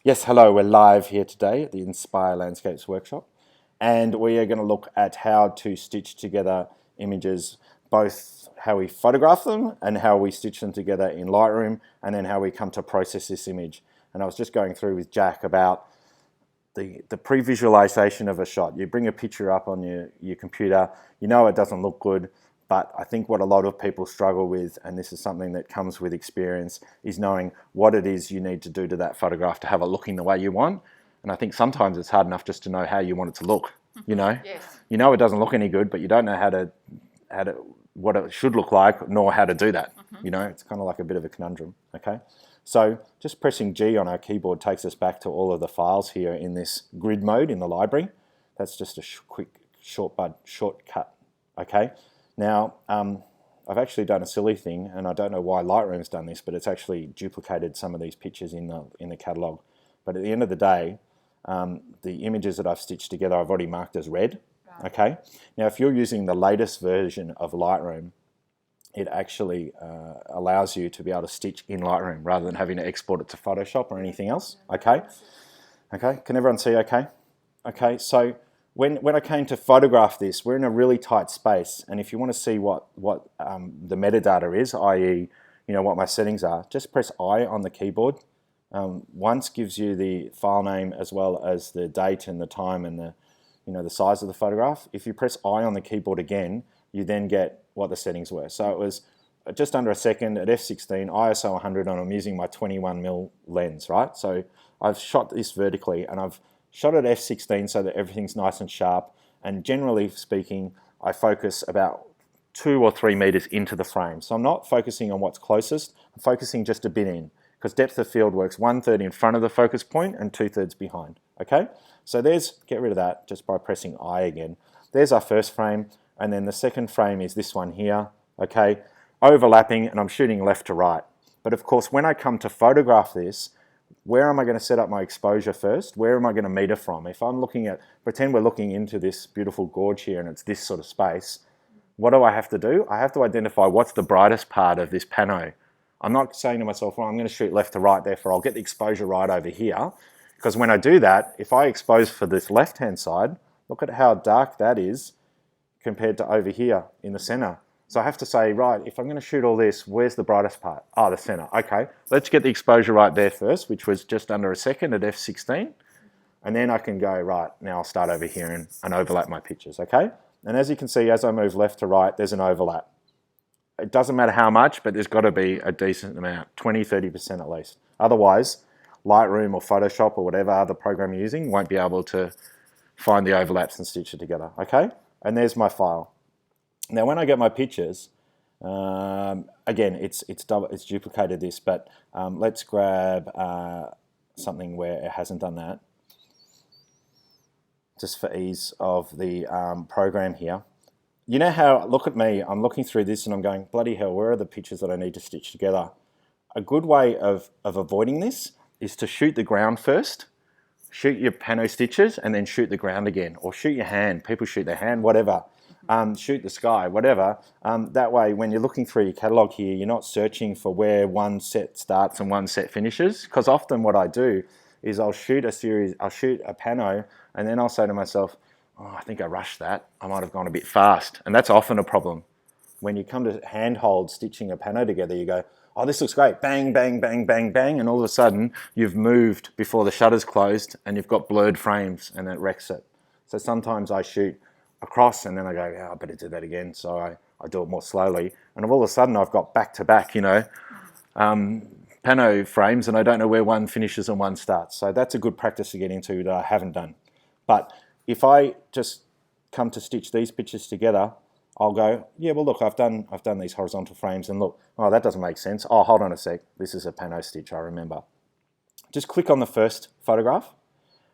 Yes, hello, we're live here today at the Inspire Landscapes workshop, and we are going to look at how to stitch together images, both how we photograph them and how we stitch them together in Lightroom, and then how we come to process this image. And I was just going through with Jack about the pre-visualization of a shot. You bring a picture up on your computer, you know it doesn't look good, but I think what a lot of people struggle with, and this is something that comes with experience, is knowing what it is you need to do to that photograph to have it looking the way you want. And I think sometimes it's hard enough just to know how you want it to look, you know? Yes. You know it doesn't look any good, but you don't know how to what it should look like, nor how to do that. You know, it's kind of like a bit of a conundrum, okay? So just pressing G on our keyboard takes us back to all of the files here in this grid mode in the library. That's just a quick shortcut, okay? Now, I've actually done a silly thing, and I don't know why Lightroom's done this, but it's actually duplicated some of these pictures in the catalog. But at the end of the day, the images that I've stitched together, I've already marked as red. Right. Okay. Now, if you're using the latest version of Lightroom, it actually allows you to be able to stitch in Lightroom rather than having to export it to Photoshop or anything else. Okay. Okay. Can everyone see? Okay. Okay. So when I came to photograph this, we're in a really tight space, and if you want to see what the metadata is, i.e., you know, what my settings are, just press I on the keyboard. Once gives you the file name as well as the date and the time and the size of the photograph. If you press I on the keyboard again, you then get what the settings were. So it was just under a second at f16, ISO 100, and I'm using my 21mm lens, right? So I've shot this vertically, and I've shot at f16 so that everything's nice and sharp, and generally speaking, I focus about 2 or 3 meters into the frame. So I'm not focusing on what's closest, I'm focusing just a bit in, because depth of field works 1/3 in front of the focus point and 2/3 behind, okay? So get rid of that just by pressing I again. There's our first frame, and then the second frame is this one here, okay? Overlapping, and I'm shooting left to right. But of course, when I come to photograph this, where am I going to set up my exposure first? Where am I going to meter from? If I'm looking at, pretend we're looking into this beautiful gorge here and it's this sort of space, what do I have to do? I have to identify what's the brightest part of this pano. I'm not saying to myself, well, I'm going to shoot left to right, therefore I'll get the exposure right over here. Because when I do that, if I expose for this left-hand side, look at how dark that is compared to over here in the center. So I have to say, right, if I'm going to shoot all this, where's the brightest part? Oh, the center. Okay, let's get the exposure right there first, which was just under a second at f16. And then I can go, right, now I'll start over here and overlap my pictures, okay? And as you can see, as I move left to right, there's an overlap. It doesn't matter how much, but there's got to be a decent amount, 20, 30% at least. Otherwise, Lightroom or Photoshop or whatever other program you're using won't be able to find the overlaps and stitch it together, okay? And there's my file. Now, when I get my pictures, again, it's duplicated this, but let's grab something where it hasn't done that, just for ease of the program here. You know how, look at me, I'm looking through this and I'm going, bloody hell, where are the pictures that I need to stitch together? A good way of avoiding this is to shoot the ground first, shoot your pano stitches, and then shoot the ground again, or shoot your hand. People shoot their hand, whatever. Shoot the sky, whatever. That way, when you're looking through your catalog here, you're not searching for where one set starts and one set finishes. Because often what I do is I'll shoot a pano, and then I'll say to myself, oh, I think I rushed that. I might have gone a bit fast. And that's often a problem. When you come to handhold stitching a pano together, you go, oh, this looks great. Bang, bang, bang, bang, bang. And all of a sudden, you've moved before the shutter's closed, and you've got blurred frames, and it wrecks it. So sometimes I shoot across, and then I go, yeah, I better do that again. So I do it more slowly. And all of a sudden, I've got back-to-back, pano frames, and I don't know where one finishes and one starts. So that's a good practice to get into that I haven't done. But if I just come to stitch these pictures together, I'll go, yeah, well, look, I've done these horizontal frames, and look, oh, that doesn't make sense. Oh, hold on a sec. This is a pano stitch, I remember. Just click on the first photograph,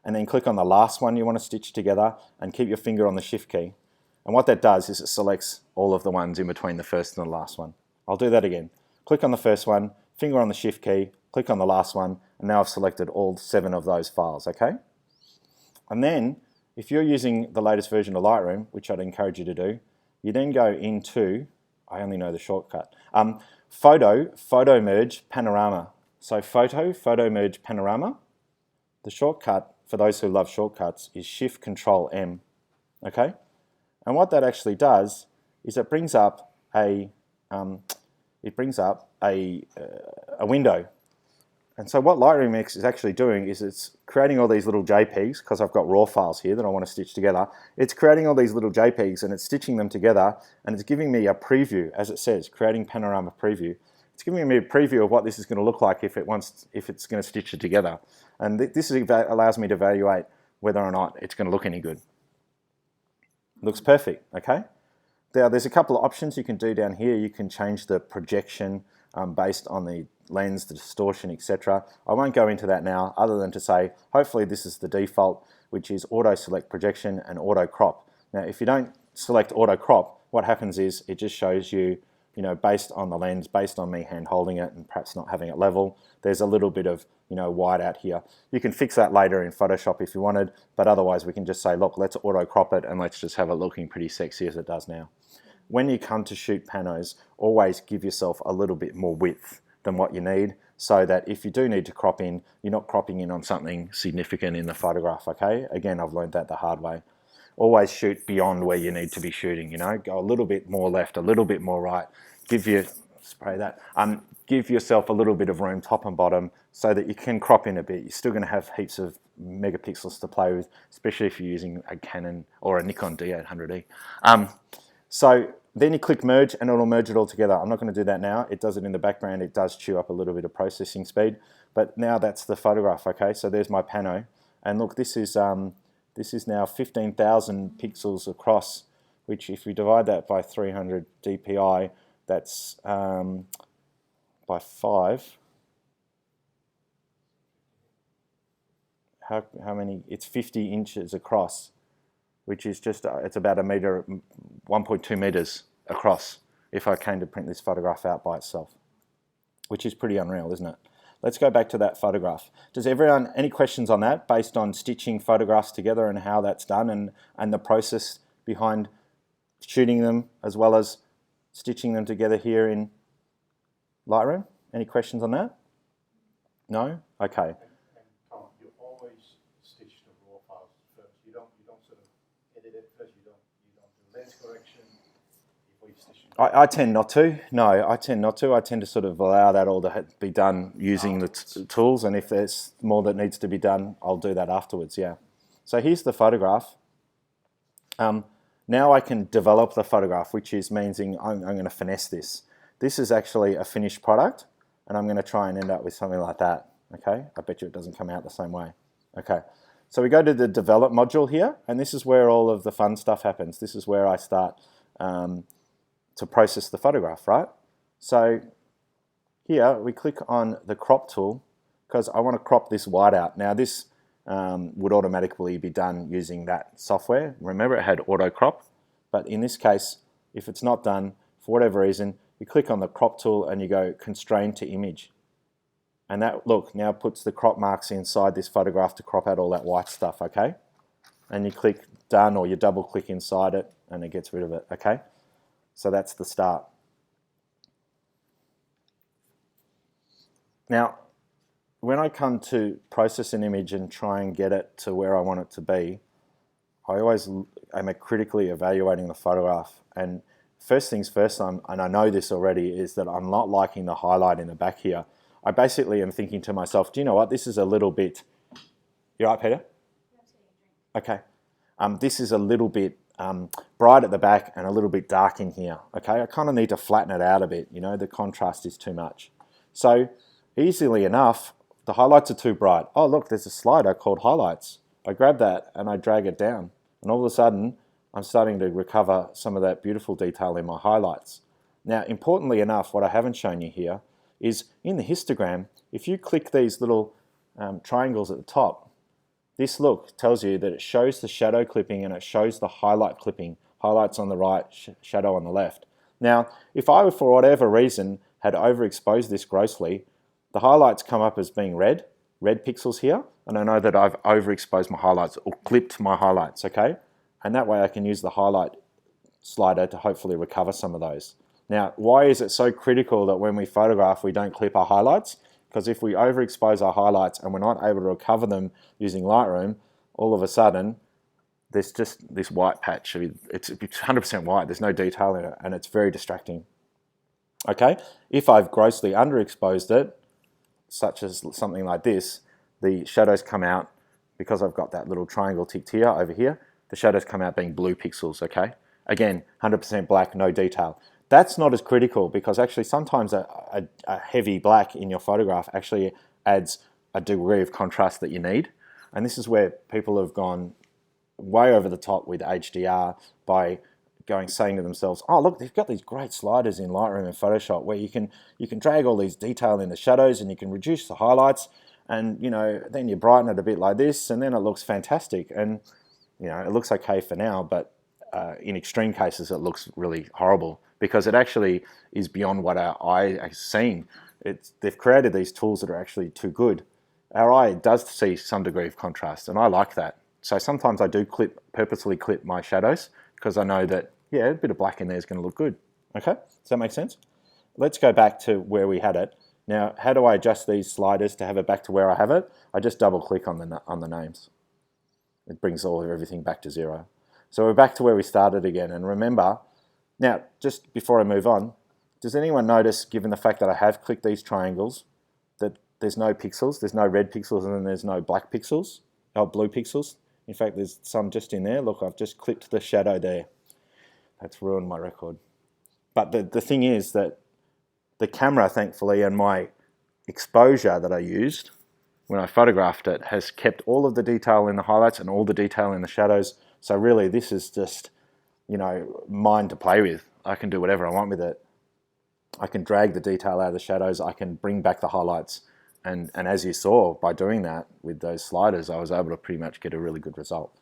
and then click on the last one you want to stitch together, and keep your finger on the shift key. And what that does is it selects all of the ones in between the first and the last one. I'll do that again. Click on the first one, finger on the shift key, click on the last one, and now I've selected all 7 of those files, okay? And then, if you're using the latest version of Lightroom, which I'd encourage you to do, you then go into, I only know the shortcut, photo merge panorama. So photo merge panorama, The shortcut, for those who love shortcuts, is Shift Control M, okay? And what that actually does is it brings up a window. And so what Lightroom X is actually doing is it's creating all these little JPEGs, because I've got raw files here that I want to stitch together. It's creating all these little JPEGs and it's stitching them together, and it's giving me a preview, as it says, creating panorama preview. It's giving me a preview of what this is going to look like if it's going to stitch it together. And this allows me to evaluate whether or not it's going to look any good. Looks perfect, okay? Now, there's a couple of options you can do down here. You can change the projection based on the lens, the distortion, etc. I won't go into that now, other than to say, hopefully this is the default, which is auto select projection and auto crop. Now, if you don't select auto crop, what happens is it just shows you, based on the lens, based on me hand holding it and perhaps not having it level, there's a little bit of, white out here. You can fix that later in Photoshop if you wanted, but otherwise we can just say, look, let's auto crop it and let's just have it looking pretty sexy as it does now. When you come to shoot panos, always give yourself a little bit more width than what you need, so that if you do need to crop in, you're not cropping in on something significant in the photograph, okay? Again, I've learned that the hard way. Always shoot beyond where you need to be shooting, go a little bit more left, a little bit more right. Give yourself a little bit of room, top and bottom, so that you can crop in a bit. You're still going to have heaps of megapixels to play with, especially if you're using a Canon or a Nikon D800E. So then you click merge and it'll merge it all together. I'm not going to do that now. It does it in the background. It does chew up a little bit of processing speed, but now that's the photograph, okay? So there's my pano, and look, this is now 15,000 pixels across, which if we divide that by 300 dpi, that's by 5. How many? It's 50 inches across, which is just, it's about a meter, 1.2 meters across if I came to print this photograph out by itself, which is pretty unreal, isn't it? Let's go back to that photograph. Does everyone, any questions on that based on stitching photographs together and how that's done and the process behind shooting them as well as stitching them together here in Lightroom? Any questions on that? No? Okay. And Tom, you always stitch the raw files first. You don't sort of edit it first. You don't do lens correction before you stitch it. I tend not to. No, I tend not to. I tend to sort of allow that all to be done using the tools, and if there's more that needs to be done, I'll do that afterwards, yeah. So here's the photograph. Now I can develop the photograph, which means I'm going to finesse this. This is actually a finished product, and I'm going to try and end up with something like that, okay? I bet you it doesn't come out the same way. Okay, so we go to the develop module here, and this is where all of the fun stuff happens. This is where I start to process the photograph, right? So here we click on the crop tool because I want to crop this white out. Now this would automatically be done using that software. Remember, it had auto crop, but in this case, if it's not done for whatever reason, you click on the crop tool and you go constrain to image. And that, look, now puts the crop marks inside this photograph to crop out all that white stuff, okay? And you click done, or you double click inside it and it gets rid of it, okay? So that's the start. Now, when I come to process an image and try and get it to where I want it to be, I always am critically evaluating the photograph. And first things first, and I know this already, is that I'm not liking the highlight in the back here. I basically am thinking to myself, do you know what, this is a little bit, you all right, Peter? Okay. This is a little bit bright at the back and a little bit dark in here, okay? I kind of need to flatten it out a bit, you know, the contrast is too much. So easily enough, the highlights are too bright. Oh, look, there's a slider called highlights. I grab that and I drag it down, and all of a sudden, I'm starting to recover some of that beautiful detail in my highlights. Now, importantly enough, what I haven't shown you here is in the histogram, if you click these little triangles at the top, this, look, tells you that it shows the shadow clipping and it shows the highlight clipping. Highlights on the right, shadow on the left. Now, if I, for whatever reason, had overexposed this grossly, the highlights come up as being red pixels here, and I know that I've overexposed my highlights or clipped my highlights, okay? And that way I can use the highlight slider to hopefully recover some of those. Now, why is it so critical that when we photograph we don't clip our highlights? Because if we overexpose our highlights and we're not able to recover them using Lightroom, all of a sudden, there's just this white patch. It's 100% white, there's no detail in it, and it's very distracting. Okay, if I've grossly underexposed it, such as something like this, the shadows come out, because I've got that little triangle ticked here, over here, the shadows come out being blue pixels, okay? Again, 100% black, no detail. That's not as critical because actually sometimes a heavy black in your photograph actually adds a degree of contrast that you need. And this is where people have gone way over the top with HDR by saying to themselves, oh look, they've got these great sliders in Lightroom and Photoshop where you can drag all these detail in the shadows and you can reduce the highlights, and then you brighten it a bit like this and then it looks fantastic. And it looks okay for now, but in extreme cases it looks really horrible because it actually is beyond what our eye has seen. They've created these tools that are actually too good. Our eye does see some degree of contrast, and I like that. So sometimes I do purposely clip my shadows because I know that, yeah, a bit of black in there is going to look good. Okay, does that make sense? Let's go back to where we had it. Now, how do I adjust these sliders to have it back to where I have it? I just double click on the names. It brings everything back to 0. So we're back to where we started again. And remember, now, just before I move on, does anyone notice, given the fact that I have clicked these triangles, that there's no pixels, there's no red pixels, and then there's no black pixels, or blue pixels? In fact, there's some just in there. Look, I've just clipped the shadow there. That's ruined my record. But the thing is that the camera, thankfully, and my exposure that I used when I photographed it has kept all of the detail in the highlights and all the detail in the shadows. So really, this is just, mine to play with. I can do whatever I want with it. I can drag the detail out of the shadows. I can bring back the highlights. And as you saw, by doing that with those sliders, I was able to pretty much get a really good result.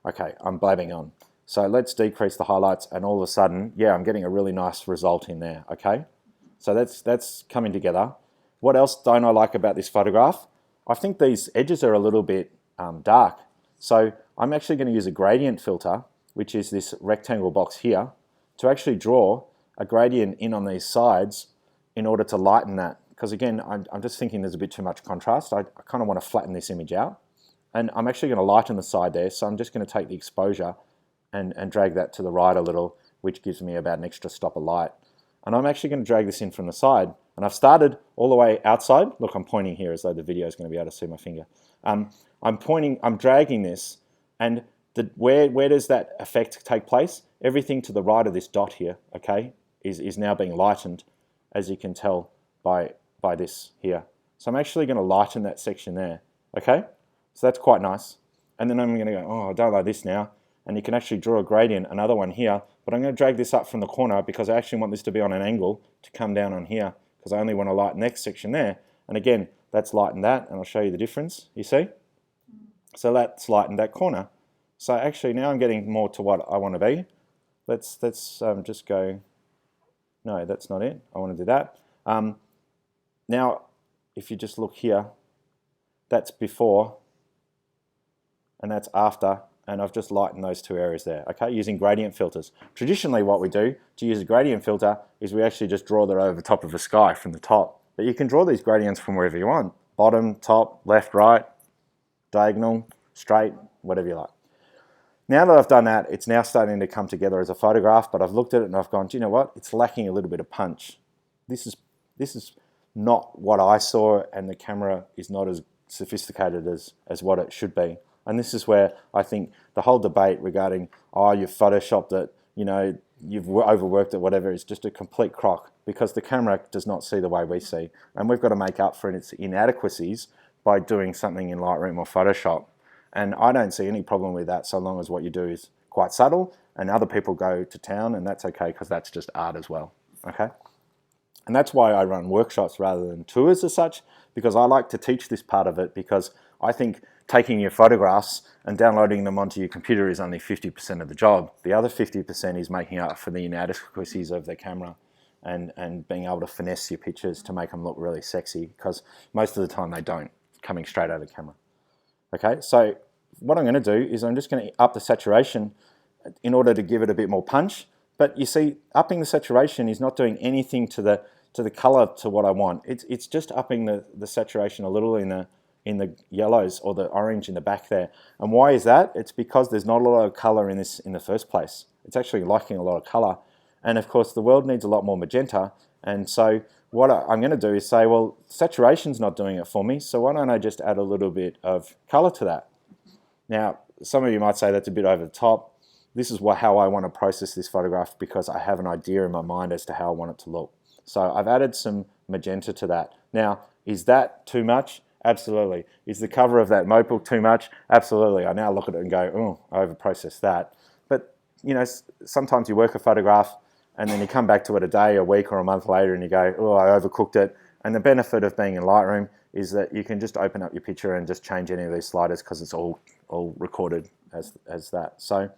Okay, I'm blabbing on. So let's decrease the highlights, and all of a sudden, yeah, I'm getting a really nice result in there, okay? So that's coming together. What else don't I like about this photograph? I think these edges are a little bit dark. So I'm actually going to use a gradient filter, which is this rectangle box here, to actually draw a gradient in on these sides in order to lighten that. Because again, I'm just thinking there's a bit too much contrast. I kind of want to flatten this image out. And I'm actually going to lighten the side there, so I'm just going to take the exposure and drag that to the right a little, which gives me about an extra stop of light. And I'm actually going to drag this in from the side. And I've started all the way outside. Look, I'm pointing here as though the video is going to be able to see my finger. I'm dragging this, and where does that effect take place? Everything to the right of this dot here, okay, is now being lightened, as you can tell by this here. So I'm actually going to lighten that section there, okay? So that's quite nice. And then I'm going to go, oh, I don't like this now. And you can actually draw a gradient, another one here, but I'm going to drag this up from the corner because I actually want this to be on an angle to come down on here because I only want to lighten the next section there. And again, that's lightened that, and I'll show you the difference, you see? So that's lightened that corner. So actually now I'm getting more to what I want to be. Let's just go, no, that's not it. I want to do that. Now, if you just look here, that's before and that's after, and I've just lightened those two areas there, okay, using gradient filters. Traditionally what we do to use a gradient filter is we actually just draw that over the top of a sky from the top. But you can draw these gradients from wherever you want. Bottom, top, left, right, diagonal, straight, whatever you like. Now that I've done that, it's now starting to come together as a photograph, but I've looked at it and I've gone, do you know what? It's lacking a little bit of punch. This is not what I saw, and the camera is not as sophisticated as what it should be. And this is where I think the whole debate regarding, oh, you've photoshopped it, you've overworked it, whatever, is just a complete crock because the camera does not see the way we see. And we've got to make up for its inadequacies by doing something in Lightroom or Photoshop. And I don't see any problem with that so long as what you do is quite subtle and other people go to town, and that's okay because that's just art as well, okay? And that's why I run workshops rather than tours as such, because I like to teach this part of it, because I think taking your photographs and downloading them onto your computer is only 50% of the job. The other 50% is making up for the inadequacies of the camera and being able to finesse your pictures to make them look really sexy, because most of the time they don't, coming straight out of the camera. Okay, so what I'm going to do is I'm just going to up the saturation in order to give it a bit more punch. But you see, upping the saturation is not doing anything to to the color to what I want. It's just upping the saturation a little in the yellows or the orange in the back there. And why is that? It's because there's not a lot of color in this in the first place. It's actually lacking a lot of color. And of course, the world needs a lot more magenta. And so what I'm going to do is say, well, saturation's not doing it for me, so why don't I just add a little bit of color to that? Now, some of you might say that's a bit over the top. This is how I want to process this photograph because I have an idea in my mind as to how I want it to look. So I've added some magenta to that. Now, is that too much? Absolutely. Is the cover of that notebook too much? Absolutely. I now look at it and go, oh, I overprocessed that. But, you know, sometimes you work a photograph and then you come back to it a day, a week, or a month later and you go, oh, I overcooked it. And the benefit of being in Lightroom is that you can just open up your picture and just change any of these sliders because it's all recorded as that. So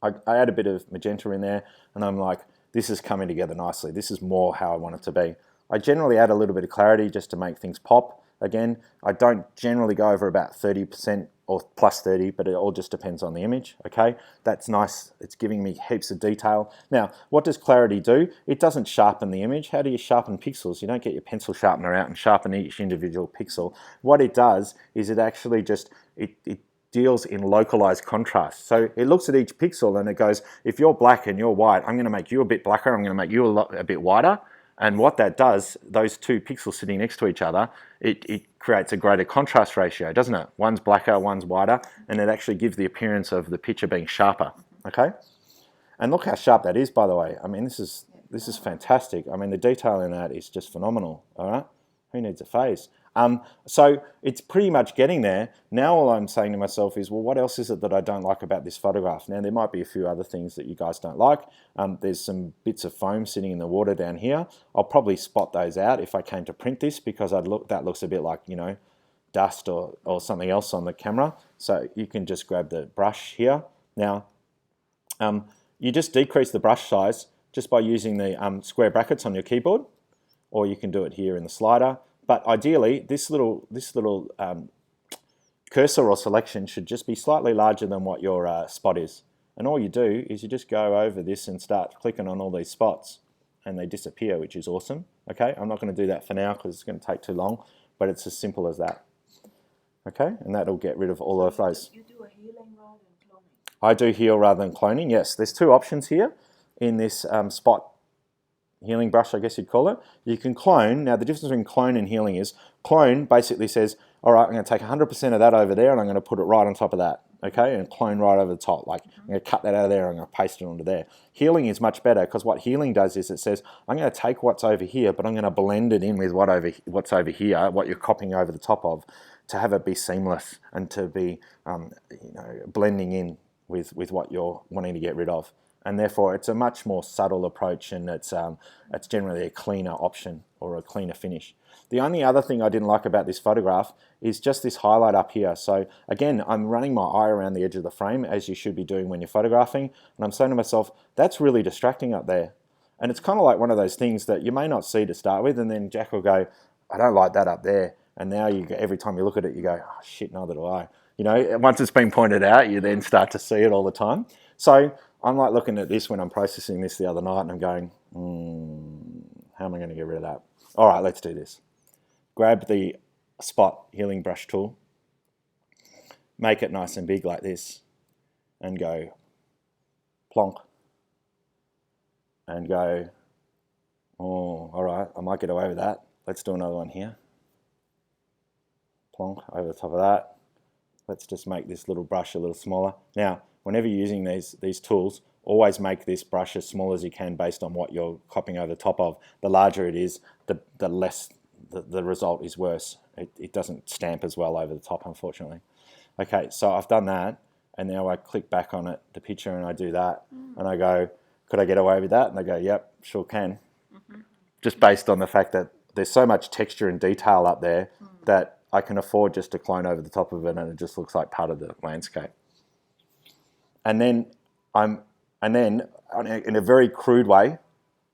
I add a bit of magenta in there and I'm like, this is coming together nicely. This is more how I want it to be. I generally add a little bit of clarity just to make things pop. Again, I don't generally go over about 30% or plus 30, but it all just depends on the image, okay? That's nice. It's giving me heaps of detail. Now, what does clarity do? It doesn't sharpen the image. How do you sharpen pixels? You don't get your pencil sharpener out and sharpen each individual pixel. What it does is it actually just, it deals in localized contrast. So it looks at each pixel and it goes, if you're black and you're white, I'm gonna make you a bit blacker, I'm gonna make you a bit whiter. And what that does, those two pixels sitting next to each other, it creates a greater contrast ratio, doesn't it? One's blacker, one's whiter, and it actually gives the appearance of the picture being sharper, okay? And look how sharp that is, by the way. I mean, this is fantastic. I mean, the detail in that is just phenomenal, all right? Who needs a phase? So it's pretty much getting there. Now all I'm saying to myself is, well, what else is it that I don't like about this photograph? Now, there might be a few other things that you guys don't like. There's some bits of foam sitting in the water down here. I'll probably spot those out if I came to print this because that looks a bit like, you know, dust or something else on the camera. So you can just grab the brush here. Now, you just decrease the brush size just by using the square brackets on your keyboard, or you can do it here in the slider. But ideally, this little cursor or selection should just be slightly larger than what your spot is. And all you do is you just go over this and start clicking on all these spots and they disappear, which is awesome. Okay, I'm not going to do that for now because it's going to take too long, but it's as simple as that. Okay, and that'll get rid of all of those. You do a healing rather than cloning? I do heal rather than cloning, yes. There's two options here in this spot healing brush, I guess you'd call it. You can clone. Now, the difference between clone and healing is clone basically says, all right, I'm going to take 100% of that over there and I'm going to put it right on top of that, okay, and clone right over the top. Like, I'm going to cut that out of there and I'm going to paste it onto there. Healing is much better because what healing does is it says, I'm going to take what's over here, but I'm going to blend it in with what's over here, what you're copying over the top of, to have it be seamless and to be blending in with what you're wanting to get rid of. And therefore, it's a much more subtle approach and it's generally a cleaner option or a cleaner finish. The only other thing I didn't like about this photograph is just this highlight up here. So again, I'm running my eye around the edge of the frame, as you should be doing when you're photographing, and I'm saying to myself, that's really distracting up there. And it's kind of like one of those things that you may not see to start with, and then Jack will go, I don't like that up there. And now every time you look at it, you go, oh shit, neither do I. You know, once it's been pointed out, you then start to see it all the time. So I'm like looking at this when I'm processing this the other night and I'm going, how am I going to get rid of that? All right, let's do this. Grab the spot healing brush tool, make it nice and big like this, and go plonk, and go, oh, all right, I might get away with that. Let's do another one here. Plonk over the top of that. Let's just make this little brush a little smaller. Now, whenever you're using these tools, always make this brush as small as you can based on what you're copying over the top of. The larger it is, the less the result is worse. It doesn't stamp as well over the top, unfortunately. Okay, so I've done that, and now I click back on it, the picture, and I do that, and I go, could I get away with that? And they go, yep, sure can. Just based on the fact that there's so much texture and detail up there that I can afford just to clone over the top of it, and it just looks like part of the landscape. And then in a very crude way,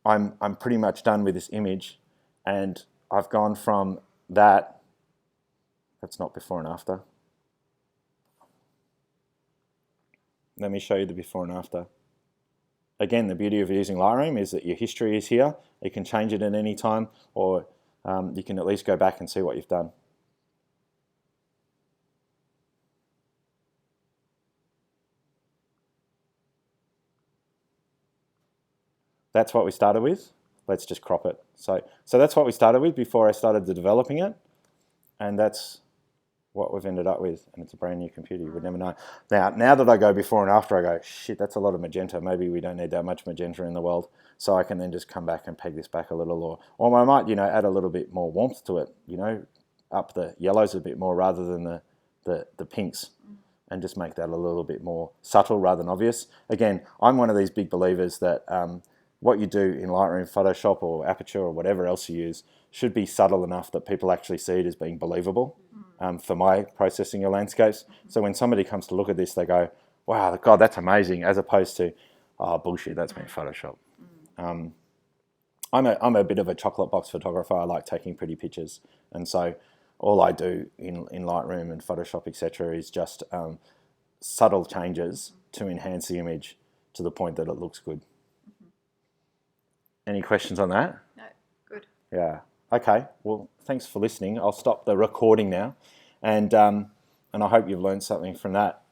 I'm pretty much done with this image, and I've gone from that. That's not before and after. Let me show you the before and after. again, the beauty of using Lightroom is that your history is here. You can change it at any time, or you can at least go back and see what you've done. That's what we started with. Let's just crop it. So that's what we started with before I started developing it, and that's what we've ended up with. And it's a brand new computer. You would never know. Now that I go before and after, I go, shit, that's a lot of magenta. Maybe we don't need that much magenta in the world. So I can then just come back and peg this back a little, or I might, add a little bit more warmth to it. Up the yellows a bit more rather than the pinks. And just make that a little bit more subtle rather than obvious. Again, I'm one of these big believers that what you do in Lightroom, Photoshop, or Aperture, or whatever else you use should be subtle enough that people actually see it as being believable for my processing your landscapes. So when somebody comes to look at this, they go, wow, God, that's amazing, as opposed to, oh, bullshit, that's been Photoshop. I'm a bit of a chocolate box photographer. I like taking pretty pictures. And so all I do in Lightroom and Photoshop, etc., is just subtle changes to enhance the image to the point that it looks good. Any questions on that? No, good. Yeah. Okay. Well, thanks for listening. I'll stop the recording now, and I hope you've learned something from that.